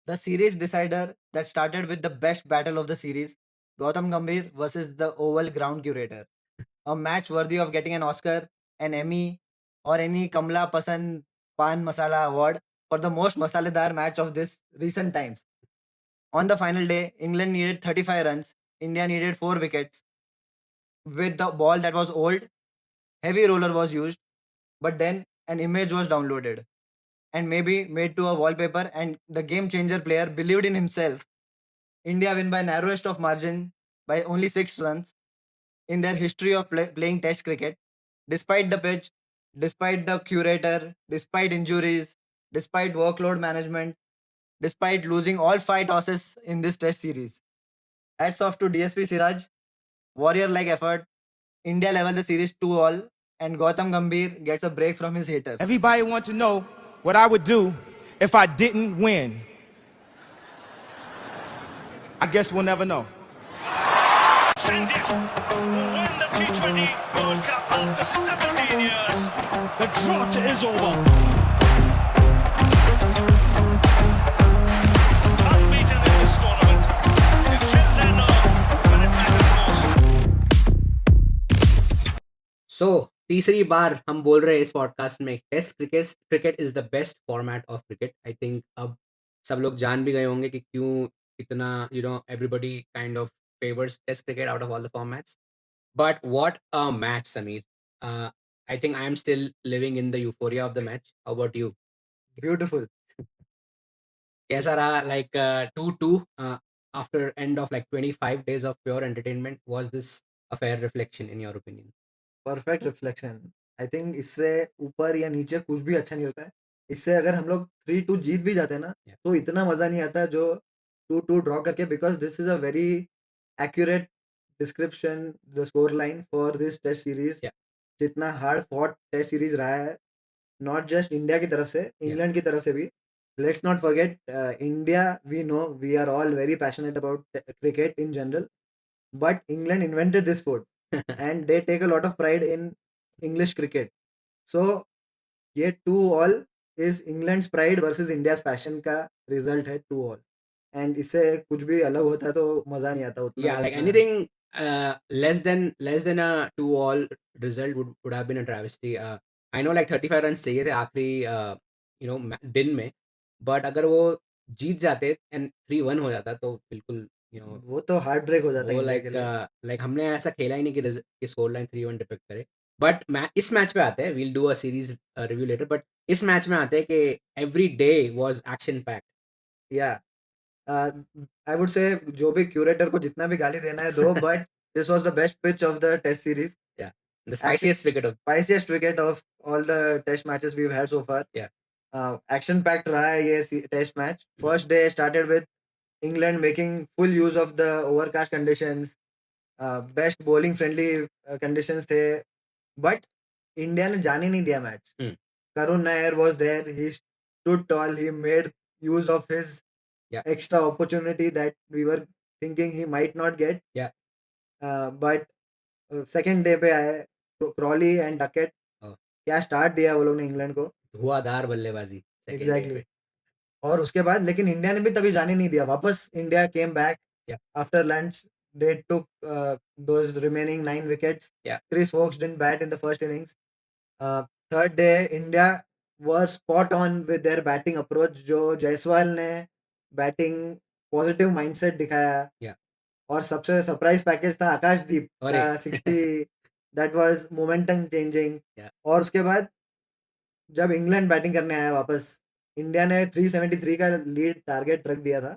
The series decider that started with the best battle of the series, Gautam Gambhir versus the Oval Ground Curator. A match worthy of getting an Oscar, an Emmy, or any Kamla Pasan Pan Masala award for the most masaledar match of this recent times. On the final day, England needed 35 runs, India needed 4 wickets. With the ball that was old, heavy roller was used, but then an image was downloaded and maybe made to a wallpaper, and the game changer player believed in himself. India win by narrowest of margin by only 6 runs in their history of playing test cricket, despite the pitch, despite the curator, despite injuries, despite workload management, despite losing all 5 tosses in this test series. Hats off to DSP Siraj, warrior-like effort. India level the series 2-all, and Gautam Gambhir gets a break from his haters. Everybody wants to know what I would do if I didn't win. I guess we'll never know. India will win the T20 World Cup after 17 years. The drought is over. Unbeaten in this tournament. They've held their nerve when it mattered most. सो तीसरी बार हम बोल रहे हैं इस podcast में test cricket is the best format of cricket. I think अब सब लोग जान भी गए होंगे कि क्यों इतना everybody kind of favours test cricket out of all the formats. But what a match, Sameer. I think I am still living in the euphoria of the match. How about you? Beautiful. कैसा रहा? Like 2-2 after end of like 25 days of pure entertainment. Was this a fair reflection in your opinion? Perfect reflection. I think इससे ऊपर या नीचे कुछ भी अच्छा नहीं होता है. इससे अगर हम लोग 3-2 जीत भी जाते हैं ना, Yeah. तो इतना मजा नहीं आता जो 2-2 ड्रॉ करके, because this is a very accurate description the score line for this test series. Yeah. जितना हार्ड फॉट टेस्ट सीरीज रहा है, नॉट जस्ट इंडिया की तरफ से, इंग्लैंड की तरफ से भी. Let's not forget India. We know we are all very passionate about cricket in general, but England invented this sport and they take a lot of pride in English cricket. So ये 2-all is England's pride versus India's passion का result है 2-all. And इससे कुछ भी अलग होता है तो मजा नहीं आता उतना. Yeah, like anything less than a 2-all result would have been a travesty. I know like 35 runs चाहिए थे आखिरी दिन में, but अगर वो जीत जाते and 3-1 हो जाता तो बिल्कुल वो तो हार्ट ब्रेक हो जाता है वो इंडिया के लिए. like हमने ऐसा खेला ही नहीं कि स्कोर लाइन 3-1 डिपेक्ट करे. बट इस मैच पे आते हैं. We'll do a series review later. But इस मैच में आते हैं कि every day was action packed. Yeah. I would say जो भी curator को जितना भी गाली देना है दो, but this was the best pitch of the test series. Yeah, the spiciest wicket of Spiciest wicket of all the test matches we've had so far. Yeah. Action packed रहा है ये test match. First day started with England making full use of the overcast conditions. Best bowling friendly conditions थे, but India ने जाने नहीं दिया match. Karun Nair was there. He stood tall. He made use of his extra opportunity that we were thinking he might not get. Yeah. But second day पे आए Crawley and Duckett. क्या start दिया वो लोग ने England को. धुआंधार बल्लेबाजी. Exactly. और उसके बाद लेकिन इंडिया ने भी तभी जाने नहीं दिया. वापस India came back after lunch. They took those remaining 9 wickets. Chris Woakes didn't bat in the first innings. Third day, India were spot on with their batting approach. जो जायसवाल ने बैटिंग पॉजिटिव माइंडसेट दिखाया. और सबसे surprise package था आकाशदीप का 60. That was momentum changing. और उसके बाद जब इंग्लैंड बैटिंग करने आया वापस, इंडिया ने 373 का लीड टारगेट रख दिया था.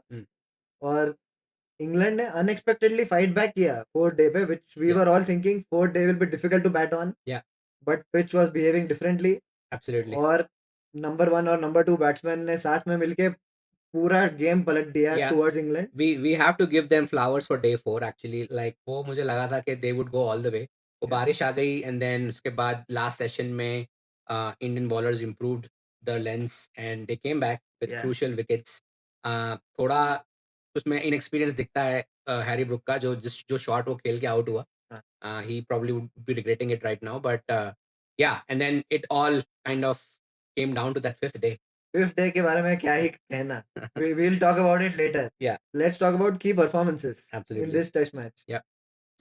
और इंग्लैंड ने अनएक्सपेक्टेडली फाइट बैक किया फोर्थ डे पे, which we were all thinking fourth day will be difficult to bat on. But pitch was behaving differently. Absolutely. और नंबर 1 और नंबर 2 बैट्समैन ने साथ में मिलके पूरा गेम पलट दिया towards England. we have to give them flowers for day 4 actually. like वो मुझे लगा था कि they would go all the way. वो बारिश आ गई and then उसके बाद लास्ट सेशन में Indian bowlers improved the lengths and they came back with crucial wickets. थोड़ा उसमें इनएक्सपीरियंस दिखता है हैरी ब्रुक का, जो शॉट वो खेल के आउट हुआ. he probably would be regretting it right now, but yeah, and then it all kind of came down to that fifth day. Fifth day के बारे में क्या ही कहना. We'll talk about it later. Yeah, Let's talk about key performances in absolutely. this test match. Yeah.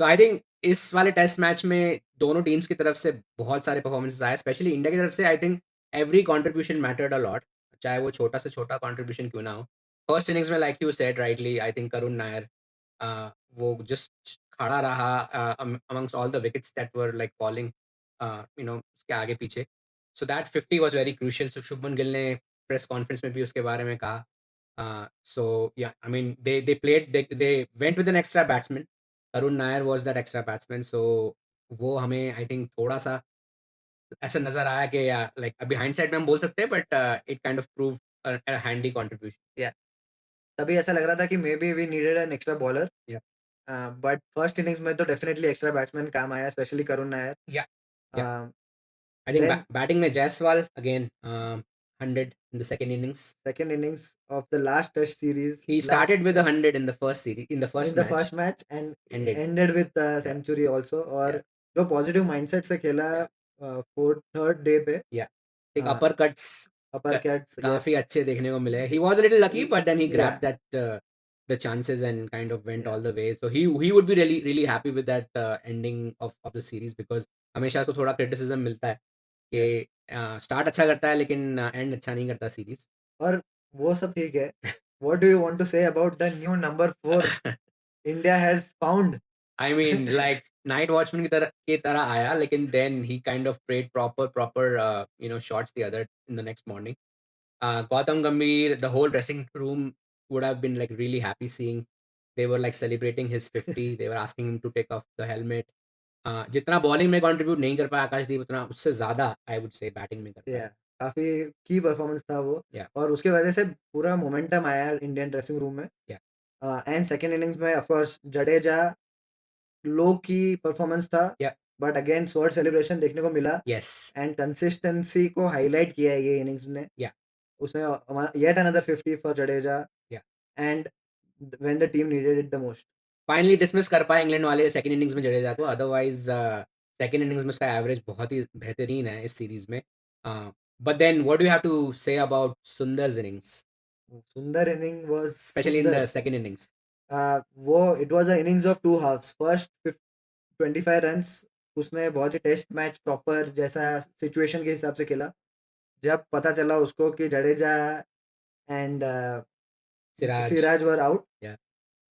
तो I think इस वाले test match में दोनों टीम्स की तरफ से बहुत सारे परफॉर्मेंसेस आए, स्पेशली इंडिया की तरफ से. I think every contribution mattered a lot, चाहे वो छोटा से छोटा कंट्रीब्यूशन क्यों ना हो. फर्स्ट इनिंग्स में like you said rightly, I think Karun Nair वो जस्ट खड़ा रहा amongst all the wickets that were like falling उसके आगे पीछे. So that 50 was very crucial. So Shubman Gill ने प्रेस कॉन्फ्रेंस में भी उसके बारे में कहा. So yeah I mean they played they went with an extra batsman. Arun Nair was that extra batsman. So वो हमें आई थिंक थोड़ा-सा ऐसा नज़र आया कि या लाइक अभी हाइंडसाइट में हम बोल सकते हैं, but it kind of proved a handy contribution. Yeah. तभी ऐसा लग रहा था कि maybe we needed an extra bowler. या बट फर्स्ट इनिंग्स में तो डेफिनेटली एक्स्ट्रा बैट्समैन काम आया, स्पेशली करुण नायर. या या Uh, I think then batting में Jaiswal again 100 in the second innings. second innings of the last test series, He started with 100 in the first series, in the in first the match. first match and Ended. ended with a century also. और Yeah. जो positive mindset से खेला fourth third day पे. Yeah. एक हाँ. अपर cuts अपर cats, काफी अच्छे देखने को मिले. He was a little lucky, but then he grabbed Yeah. that the chances and kind of went Yeah. all the way. So he would be really happy with that ending of the series, because हमेशा उसको थोड़ा criticism मिलता है कि start अच्छा करता है लेकिन एंड अच्छा नहीं करता सीरीज. और वो सब ठीक है. What do you want to say about the new number 4 India has found? I mean, like night watchman की तरह आया, लेकिन then he kind of played proper shots the other in the next morning. Gautam Gambhir, the whole dressing room would have been like really happy seeing. They were like celebrating his 50. They were asking him to take off the helmet. जितना bowling में contribute नहीं कर पाया आकाशदीप, उतना उससे ज्यादा आई would से batting में कर पाया. Yeah. काफी की परफॉर्मेंस था वो. Yeah. और उसके वजह से पूरा मोमेंटम आया इंडियन ड्रेसिंग रूम में. Yeah. एंड सेकेंड इनिंग्स में ऑफ कोर्स जडेजा लो की परफॉर्मेंस था. Yeah. But again sword celebration देखने को मिला. Yes. एंड कंसिस्टेंसी को हाईलाइट किया है ये इनिंग्स ने. Yeah. उसने yet another 50 for Jadeja. Yeah. And when the team needed it the most. Finally dismiss कर पाए इंग्लैंड वाले सेकंड इनिंग्स में जडेजा को. अदरवाइज सेकंड इनिंग्स में उसका एवरेज बहुत ही बेहतरीन है इस सीरीज में. But then what do you have to say about Sundar's innings, Sundar innings was specially in the second innings? वो it was a innings of two halves. First 25 runs उसने बहुत ही टेस्ट मैच प्रॉपर जैसा सिचुएशन के हिसाब से खेला. जब पता चला उसको कि Jadeja and Siraj were out Yeah.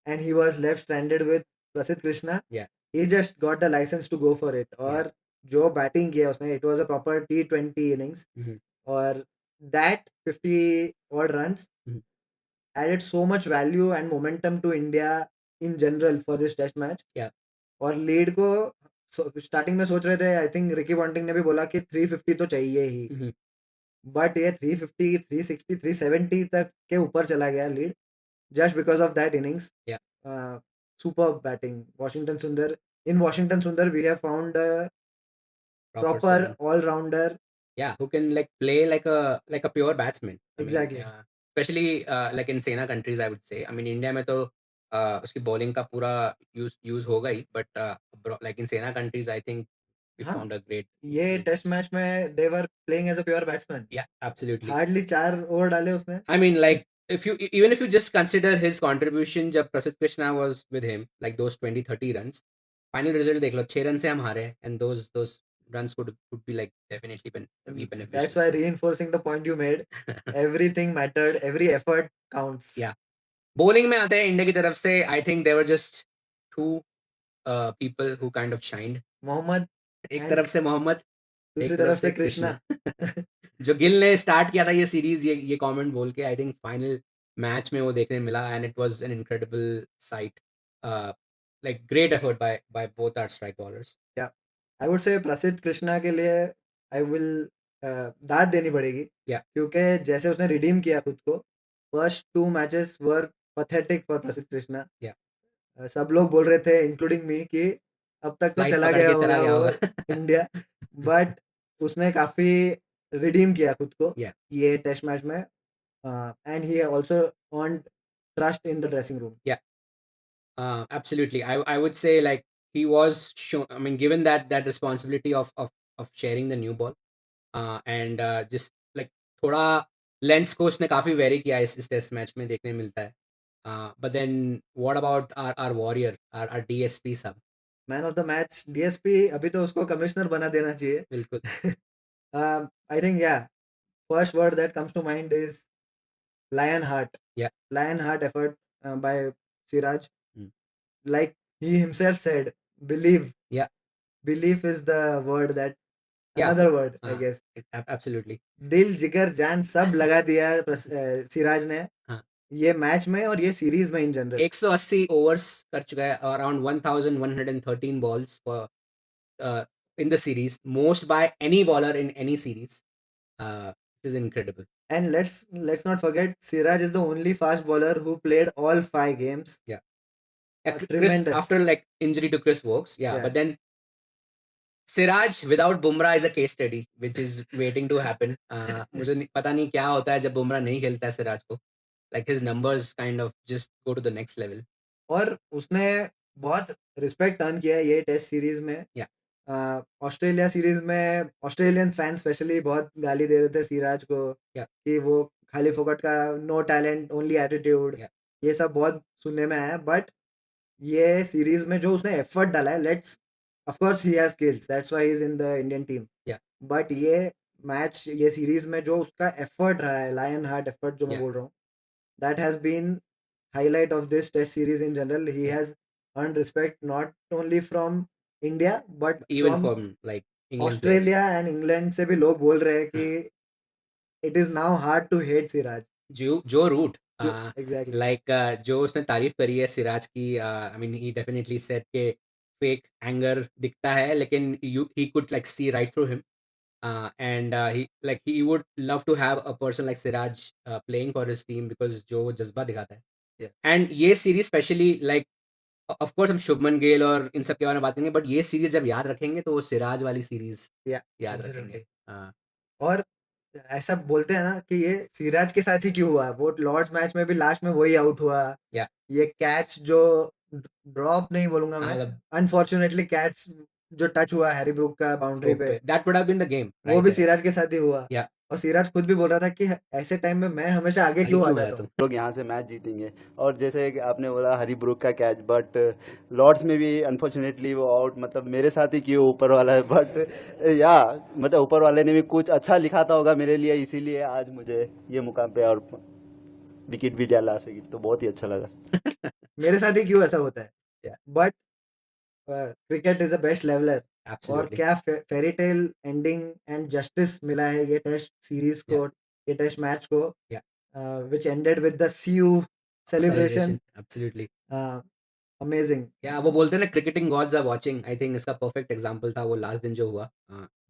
and he was left stranded with Prasidh Krishna. Yeah. He just got the license to go for it. और जो बैटिंग किया उसने, it was a proper T20 innings. Mhm. और that 50 odd runs Mhm. added so much value and momentum to India in general for this test match. Yeah. और lead को starting में सोच रहे थे, आई थिंक रिकी पॉन्टिंग ने भी बोला कि 350 तो चाहिए ही. Mhm. बट ये 350, 360, 370 तक के ऊपर चला गया lead, just because of that innings. Yeah. Superb batting. Washington Sundar. In Washington Sundar, we have found a proper seven. all-rounder. Yeah, who can like play like a pure batsman. I mean, Exactly. especially like in Sena countries, I would say. I mean, India में तो उसकी bowling का पूरा use होगा ही, but like in Sena countries, I think we हाँ. found a great. ये test match में they were playing as a pure batsman. Yeah, absolutely. Hardly 4 over डाले उसने. I mean, like even if you just consider his contribution जब Prasidh Krishna was with him, like those 20-30 runs, final result देख लो, 6 run से हम हारे, and those runs would be like definitely be beneficial. That's why reinforcing the point you made. Everything mattered. Every effort counts. Yeah. Bowling में आते हैं India की तरफ से. I think there were just two people who kind of shined. Mohammad एक and तरफ से मोहम्मद, दूसरी एक तरफ से कृष्णा. जो गिल ने स्टार्ट किया था ये सीरीज ये कमेंट बोल के, आई थिंक फाइनल मैच में वो देखने मिला, and it was an incredible sight. Like great effort by both our strike bowlers. I would say Prasidh Krishna के लिए आई विल दाद देनी पड़ेगी. Yeah. क्योंकि जैसे उसने रिडीम किया खुद को, first 2 matches were pathetic for प्रसिद्ध कृष्णा. Yeah. सब लोग बोल रहे थे इंक्लूडिंग मी कि अब तक तो Flight चला पकड़ गया के चला गया होगा होगा. वो इंडिया. बट उसने काफी रिडीम किया खुद को Yeah. ये टेस्ट मैच में. And he also earned trust in the dressing room. Absolutely. I would say like he was shown, I mean, given that responsibility of sharing the new ball, and just like थोड़ा lens को उसने काफ़ी very किया इस test match में देखने मिलता है। But then what about our warrior, our DSP साहब? Man of the match DSP, अभी तो उसको कमिश्नर बना देना चाहिए। बिल्कुल। I think yeah first word that comes to mind is lion heart. Yeah Lion heart effort by Siraj. Hmm. Like he himself said, believe. या Belief is the word that या another word, I हाँ, guess. Absolutely. दिल जिगर जान सब लगा दिया सिराज ने हाँ। ये मैच में और ये सीरीज में इन जनरल। 180 ओवर्स कर चुका है, around 1113 balls in the series, most by any bowler in any series. This is incredible. And let's not forget Siraj is the only fast bowler who played all 5 games. Yeah. Chris, Tremendous. after like injury to Chris Wokes, Yeah. but then Siraj without Bumrah is a case study which is waiting to happen. मुझे पता नहीं क्या होता है जब बुमराह नहीं खेलता है सिराज को, like his numbers kind of just go to the next level. और उसने बहुत रिस्पेक्ट अर्न किया है ये टेस्ट सीरीज में। Yeah. ऑस्ट्रेलिया सीरीज में ऑस्ट्रेलियन फैंस स्पेशली बहुत गाली दे रहे थे सिराज को Yeah. कि वो खाली फोकट का no talent only attitude. Yeah. ये सब बहुत सुनने में आया, बट ये सीरीज में जो उसने एफर्ट डाला है, let's of course he has skills, that's why he is in the Indian team. Yeah. But ये मैच, ये सीरीज में जो उसका एफर्ट रहा है, लायन हार्ट एफर्ट जो मैं Yeah. बोल रहा हूँ, that has been highlight of this test series in general. He Yeah. has earned respect not only from India but Even from from like England Australia and England से भी लोग बोल रहे हैं कि it is now hard to hate Siraj. Joe Root Exactly. Like जो उसने तारीफ करी है सिराज की, I mean he definitely said के फेक एंगर दिखता है लेकिन you he could like see right through him, and he would love to have a person like Siraj playing for his team because जो वो जज्बा दिखाता है। Yeah. एंड ये series specially like of course हम शुभमन गिल और इन सब के बारे में बात करेंगे, बट ये सीरीज जब याद रखेंगे तो वो सिराज वाली सीरीज Yeah, याद absolutely. रखेंगे। और ऐसा बोलते हैं ना कि ये सिराज के साथ ही क्यों हुआ, वो लॉर्ड्स मैच में भी लास्ट में वही आउट हुआ। Yeah. ये कैच जो ड्रॉप नहीं बोलूंगा मैं, अनफॉर्चुनेटली कैच जो टच हुआ हैरी ब्रूक का बाउंड्री पे, that would have been the game, वो भी सिराज के साथ ही हुआ। Yeah. और सिराज खुद भी बोल रहा था कि ऐसे टाइम में मैं हमेशा आगे क्यों आ जाता हूँ। लोग यहाँ से मैच जीतेंगे। और जैसे कि आपने बोला हरी ब्रूक का कैच, बट लॉर्ड्स में भी अनफॉर्चुनेटली वो आउट, मतलब मेरे साथ ही क्यों ऊपर वाला है, बट या मतलब ऊपर वाले ने भी कुछ अच्छा लिखा था होगा मेरे लिए, इसीलिए आज मुझे ये मुकाम पे और विकेट भी दिया लास्ट विकेट, तो बहुत ही अच्छा लगा। मेरे साथ ही क्यों ऐसा होता है, Yeah. But cricket is a best leveller. और Absolutely. क्या fairy tale ending and justice मिला है ये टेस्ट सीरीज को, ये टेस्ट मैच को, Yeah. which ended with the see you celebration. Absolutely. Amazing. Yeah, वो बोलते हैं ना cricketing gods are watching, I think इसका परफेक्ट एग्जांपल था वो लास्ट दिन जो हुआ,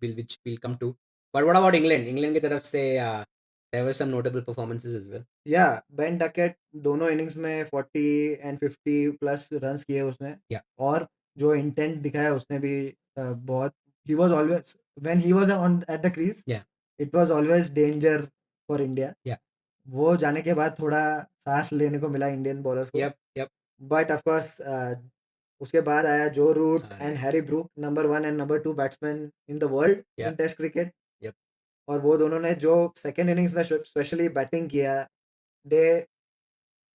which we'll come to. But what about England? England की तरफ से there were some notable performances as well. या बेन डकेट दोनों इनिंग्स में 40 and 50 प्लस रन्स किए उसने। Yeah. और जो इंटेंट दिखाया उसने भी बहुत, he was always when he was on at the crease, Yeah. it was always danger for India. Yeah. वो जाने के बाद थोड़ा सांस लेने को मिला इंडियन बॉलर्स को। Yep. बट ऑफ कोर्स उसके बाद आया जो रूट हाँ, and Harry Brook, number 1 and number 2 batsman in the world Yeah. In test cricket. Yep. और वो दोनों ने जो सेकंड इनिंग्स में स्पेशली बैटिंग किया, they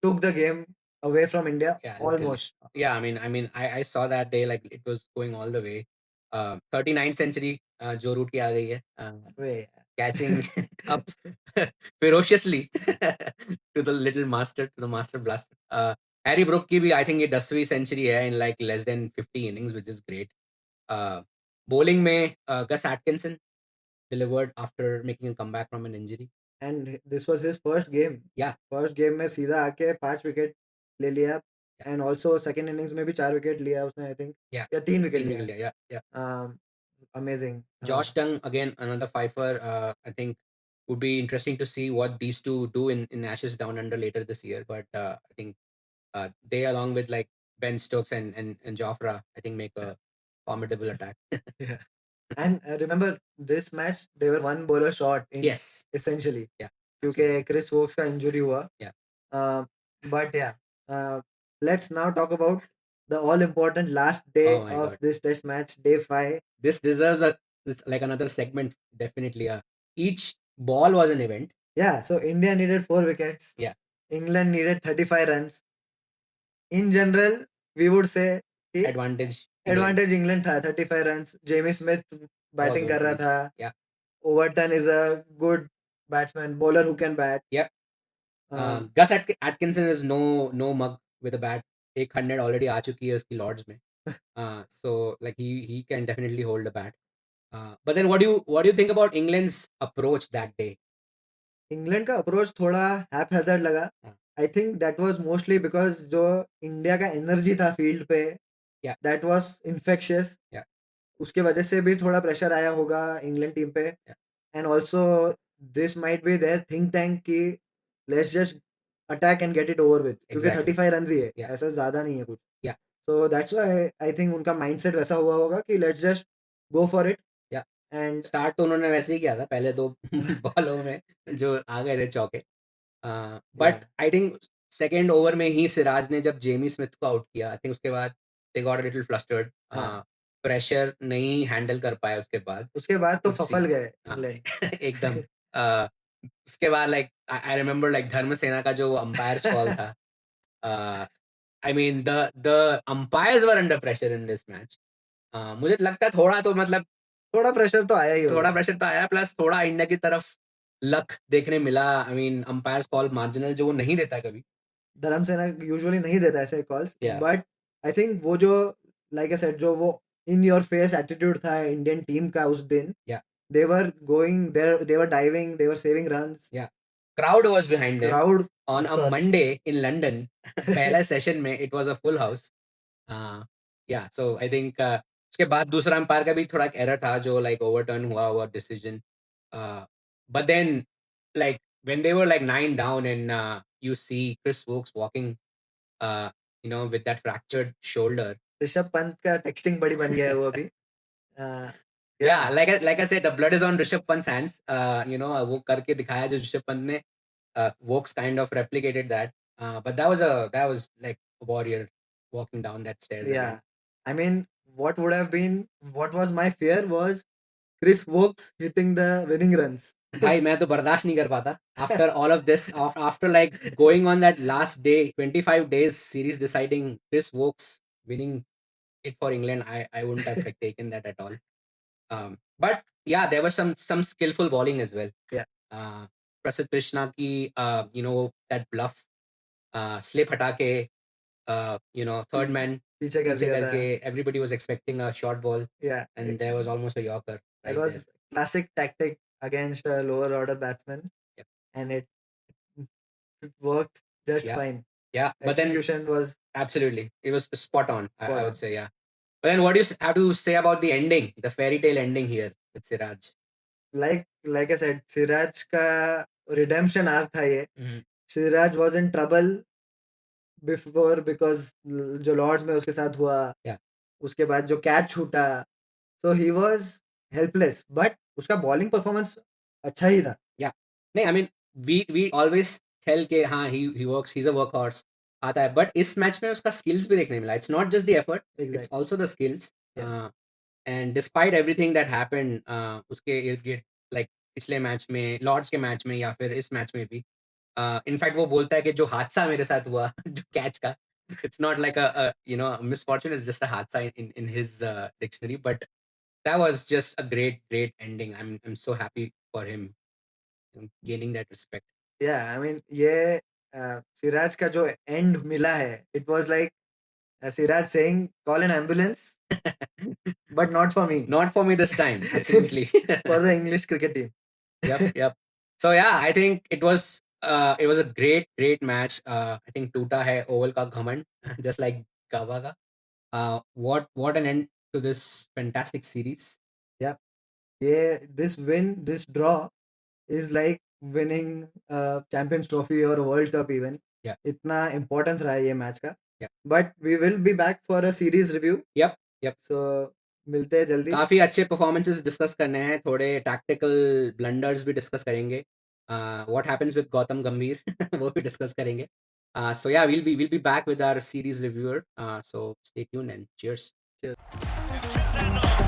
took the game away from India Yeah, literally. almost. Yeah, I mean, I saw that day like it was going all the way. 39th century जो root की आ गई है, Way. catching up ferociously to the little master, to the master blaster. Harry Brook की भी I think ये 10वीं century है in like less than 50 innings, which is great. Bowling में Gus Atkinson delivered after making a comeback from an injury. And this was his first game. Yeah. First game में सीधा आके 5 wicket ले लिया। And also second innings में भी 4 wicket लिया उसने, आई थिंक। Yeah. या 3 विकेट तीन लिया। लिया, yeah. Amazing. Josh Tongue again, another fifer. I think would be interesting to see what these two do in Ashes Down Under later this year. But I think they, along with like Ben Stokes and Jofra, I think make a formidable attack. Yeah. And remember this match they were one bowler short in Yes. essentially, Yeah. क्योंकि Chris Woakes का injury हुआ। Yeah. But yeah, let's now talk about the all important last day Oh my of God. this test match, day 5. This deserves this like another segment definitely. Each ball was an event. Yeah, so India needed 4 wickets. Yeah. England needed 35 runs. In general, we would say कि Advantage. advantage England था 35 runs. Jamie Smith batting कर रहा था. Yeah. Overton is a good batsman, bowler who can bat. Yeah. Um, Gus Atkinson is no mug with a bat. 100 already आ चुकी है उसकी Lords में. So like he can definitely hold a bat. But then what do you think about England's approach that day? England का approach थोड़ा haphazard लगा. हाँ. I think that was mostly because जो India का एनर्जी था field पे Yeah. That was infectious. Yeah. उसके वजह से भी थोड़ा प्रेशर आया होगा इंग्लैंड टीम पे. Yeah. And also this might be there think tank की let's just attack and get it over with, क्योंकि Exactly. 35 रन ही है. Yeah. ऐसा ज्यादा नहीं है कुछ. Yeah. So that's why I think उनका माइंडसेट वैसा हुआ होगा कि let's just go for it. Yeah. And start तो उन्होंने वैसे ही किया था पहले 2 बॉलों में जो आ गए थे चौके. But I think second over में ही सिराज ने जब जेमी स्मिथ को आउट किया, आई थिंक उसके बाद they got a little flustered. Pressure नहीं हैंडल कर पाए उसके बाद. उसके बाद तो Oopsie. फफल गए हाँ. इंग्लैंड. एकदम. उसके बाद like I remember like Dharmasena का जो अंपायर्स कॉल था. I mean the umpires were under pressure in this match. मुझे लगता है थोड़ा तो मतलब थोड़ा प्रेशर तो आया ही होगा. थोड़ा प्रेशर तो आया, प्लस थोड़ा इंडिया की तरफ लक देखने मिला. I mean umpires call marginal जो वो नहीं देता कभी. धर्मसेना यूजुअली नहीं देता ऐसे calls. Yeah. But I think वो जो लाइक आई सेड जो वो इन योर फेस एटीट्यूड था इंडियन टीम का उस दिन. Yeah. They were going there, they were diving, they were saving runs. Crowd was behind them. Crowd On of a course. Monday in London, पहला session में it was a full house. So I think उसके बाद दूसरा umpire का भी थोड़ा error था जो like overturn हुआ decision. But then like when they were like 9 down and you see Chris Wokes walking with that fractured shoulder. Rishabh Pant का टेक्सटिंग बड़ी बन गया है वो अभी. Yeah, like I said, the blood is on Rishabh Pant's hands. वो करके दिखाया जो ऋषभ पंत ने. Wokes kind of replicated that. But that was like a warrior walking down that stairs. Yeah. Again. I mean, what was my fear was Chris Wokes hitting the winning runs. भाई मैं तो बर्दाश्त नहीं कर पाता. After all of this, after like going on that last day, 25 days series deciding, Chris Wokes winning it for England, I wouldn't have like, taken that at all. But yeah, there was some skillful bowling as well. Yeah. Prasid Krishna की that bluff slip हटा के third man पीछे कर पीछे दिया था. करके everybody was expecting a short ball Yeah. and there was almost a yorker It right was there. classic tactic against a lower order batsman. Yep. And it worked just Yeah. fine. Yeah, but then Execution was absolutely it was spot on. I Spot would on. say, yeah. But then what do you have to say about the ending, the fairy tale ending here with Siraj? like I said, Siraj का redemption arc था ये. Mhm. Siraj was in trouble before because जो Lord's में उसके साथ हुआ. Yeah. उसके बाद जो कैच छूटा, so he was helpless, but उसका bowling performance अच्छा ही था. नहीं, I mean we always tell के हाँ he works, he's a workhorse आता है, but इस मैच में उसका skills भी देखने मिला. It's not just the effort, it's Exactly. also the skills. Yeah. And despite everything that happened, उसके इर्द गिर्द like पिछले मैच में, लॉर्ड्स के मैच में या फिर इस मैच में भी, इनफैक्ट वो बोलता है कि जो हादसा मेरे साथ हुआ जो कैच का, it's not like a misfortune, it's just a हादसा in his dictionary, but that was just a great ending. I'm so happy for him gaining that respect. Yeah, I mean ये सिराज का जो end मिला है, it was like Siraj saying call an ambulance, but not for me. Not for me this time, absolutely. For the English cricket team. Yep. So yeah, I think it was a great match. I think टूटा है Oval का घमंड, just like Gava का. What an end to this fantastic series. Yeah, this draw is like winning a Champions Trophy or a World Cup even. Yeah. इतना importance रहा है ये match का. Yeah. But we will be back for a series review. Yep. So मिलते हैं जल्दी. काफी अच्छे performances डिस्कस करने हैं, थोड़े tactical blunders भी डिस्कस करेंगे. What happens with गौतम गंभीर वो भी डिस्कस करेंगे. So yeah, we'll be back with our series reviewer. So stay tuned and cheers. Cheers. Hit that